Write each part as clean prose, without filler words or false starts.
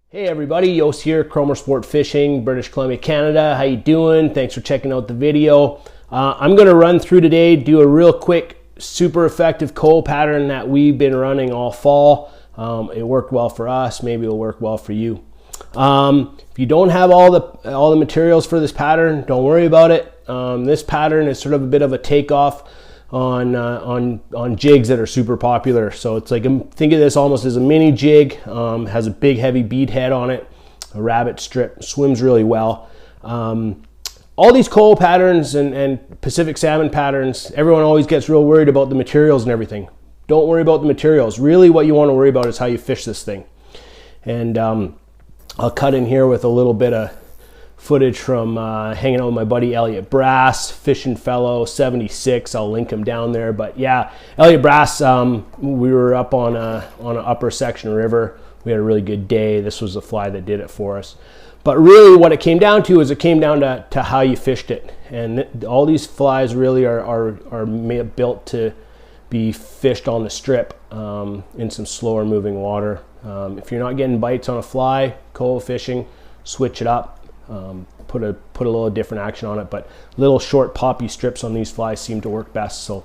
Hey everybody, Yost here, Cromer Sport Fishing, British Columbia, Canada. How you doing? Thanks for checking out the video. I'm going to run through today, do a real quick, super effective coho pattern that we've been running all fall. It worked well for us. Maybe it'll work well for you. If you don't have all the materials for this pattern, don't worry about it. This pattern is sort of a bit of a takeoff on jigs that are super popular. So it's like, think of this almost as a mini jig. Has a big heavy bead head on it, a rabbit strip, swims really well. All these coho patterns and Pacific salmon patterns, everyone always gets real worried about the materials and everything. Don't worry about the materials. Really what you want to worry about is how you fish this thing. And I'll cut in here with a little bit of footage from hanging out with my buddy Elliot Brass, fishing fellow 76. I'll link him down there. But yeah, Elliot Brass, we were up on an upper section river. We had a really good day. This was the fly that did it for us. But really what it came down to is it came down to how you fished it. And all these flies really are built to be fished on the strip in some slower moving water. If you're not getting bites on a fly, coho fishing, switch it up. Put a little different action on it, but little short poppy strips on these flies seem to work best. So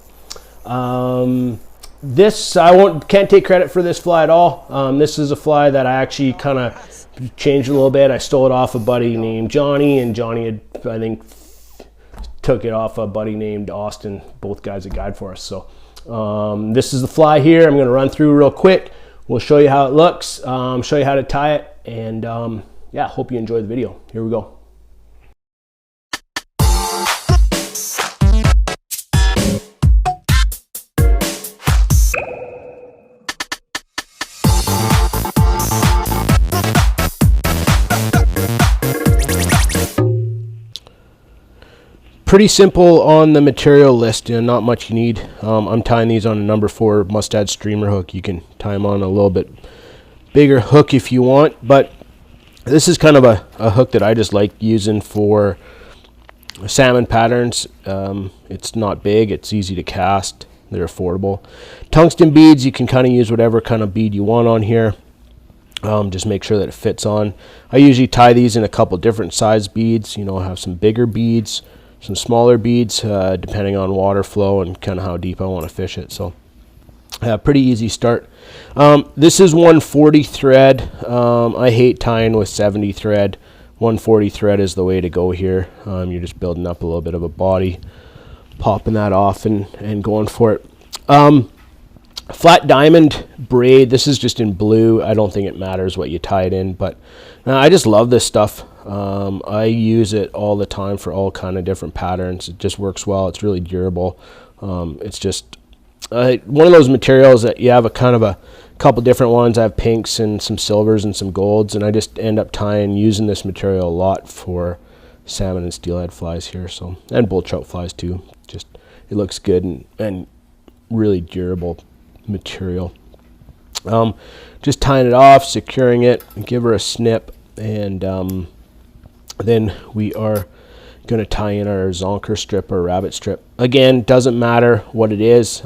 this, can't take credit for this fly at all. This is a fly that I actually kind of changed a little bit. I stole it off a buddy named Johnny, and Johnny had, I think, took it off a buddy named Austin. Both guys a guide for us. So this is the fly here. I'm going to run through real quick. We'll show you how it looks, show you how to tie it, and yeah, hope you enjoy the video. Here we go. Pretty simple on the material list, not much you need. I'm tying these on a number 4 mustad streamer hook. You can tie them on a little bit bigger hook if you want, but this is kind of a hook that I just like using for salmon patterns. It's not big, it's easy to cast, they're affordable. Tungsten beads, you can kind of use whatever kind of bead you want on here. Just make sure that it fits on. I usually tie these in a couple different size beads. You know, I have some bigger beads, some smaller beads, depending on water flow and kind of how deep I want to fish it. So pretty easy start. This is 140 thread. I hate tying with 70 thread. 140 thread is the way to go here. You're just building up a little bit of a body, popping that off and going for it. Flat diamond braid. This is just in blue. I don't think it matters what you tie it in, but I just love this stuff. I use it all the time for all kind of different patterns. It just works well. It's really durable. It's just one of those materials that you have a couple different ones. I have pinks and some silvers and some golds, and I just end up using this material a lot for salmon and steelhead flies here, so, and bull trout flies too. Just, it looks good and really durable material. Just tying it off, securing it, give her a snip, and then we are going to tie in our zonker strip or rabbit strip. Again, doesn't matter what it is.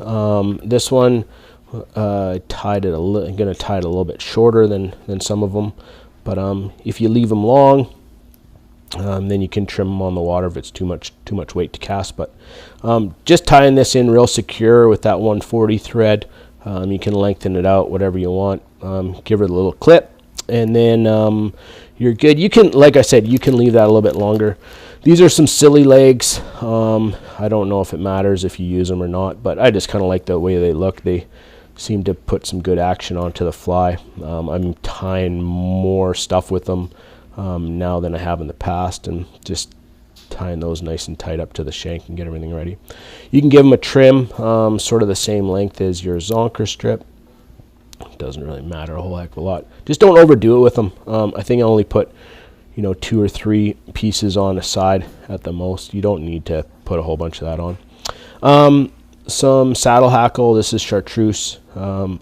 This one I'm going to tie it a little bit shorter than some of them, but if you leave them long, then you can trim them on the water if it's too much weight to cast. But just tying this in real secure with that 140 thread. You can lengthen it out whatever you want. Give it a little clip, and then you're good. You can, like I said, you can leave that a little bit longer. These are some silly legs. I don't know if it matters if you use them or not, but I just kind of like the way they look. They seem to put some good action onto the fly. I'm tying more stuff with them now than I have in the past, and just tying those nice and tight up to the shank and get everything ready. You can give them a trim, sort of the same length as your zonker strip. It doesn't really matter a whole heck of a lot. Just don't overdo it with them. I think I only put 2 or 3 pieces on a side at the most. You don't need to put a whole bunch of that on. Some saddle hackle. This is chartreuse. I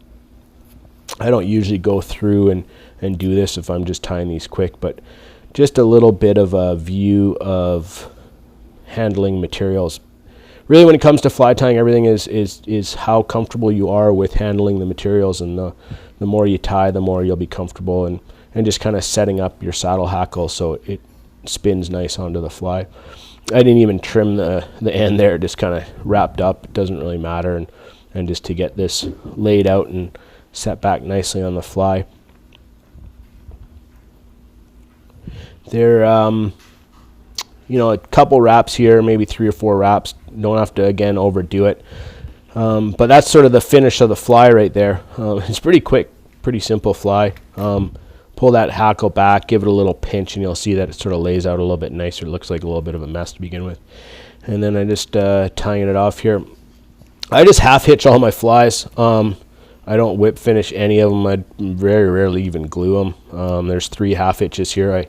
don't usually go through and do this if I'm just tying these quick, but just a little bit of a view of handling materials. Really, when it comes to fly tying, everything is how comfortable you are with handling the materials, and the more you tie, the more you'll be comfortable. And and just kind of setting up your saddle hackle so it spins nice onto the fly. I didn't even trim the end there, just kind of wrapped up. It doesn't really matter, and just to get this laid out and set back nicely on the fly. There, you know, a couple wraps here, maybe 3 or 4 wraps. Don't have to, again, overdo it. But that's sort of the finish of the fly right there. It's pretty quick, pretty simple fly. Pull that hackle back, give it a little pinch, and you'll see that it sort of lays out a little bit nicer. It looks like a little bit of a mess to begin with. And then I just tying it off here. I just half hitch all my flies. I don't whip finish any of them. I very rarely even glue them. There's 3 half hitches here. I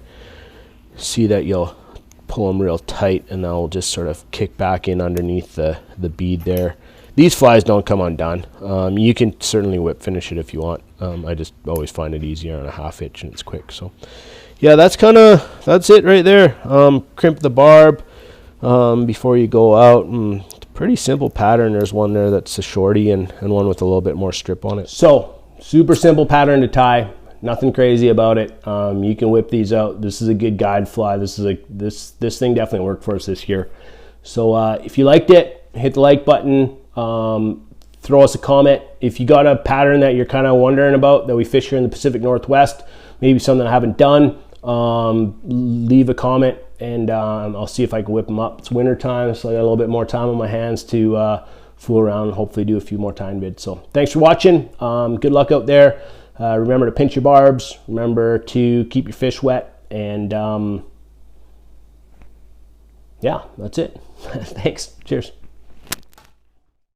see that you'll pull them real tight, and they'll just sort of kick back in underneath the bead there. These flies don't come undone. You can certainly whip finish it if you want. I just always find it easier on a half hitch, and it's quick. So yeah, that's it right there. Crimp the barb before you go out. It's a pretty simple pattern. There's one there that's a shorty and one with a little bit more strip on it. So super simple pattern to tie. Nothing crazy about it. You can whip these out. This is a good guide fly. This thing definitely worked for us this year. So if you liked it, hit the like button. Throw us a comment. If you got a pattern that you're kind of wondering about that we fish here in the Pacific Northwest, maybe something I haven't done, leave a comment, and I'll see if I can whip them up. It's winter time, so I got a little bit more time on my hands to fool around and hopefully do a few more time vids. So thanks for watching. Good luck out there. Remember to pinch your barbs. Remember to keep your fish wet. And yeah, that's it. Thanks. Cheers.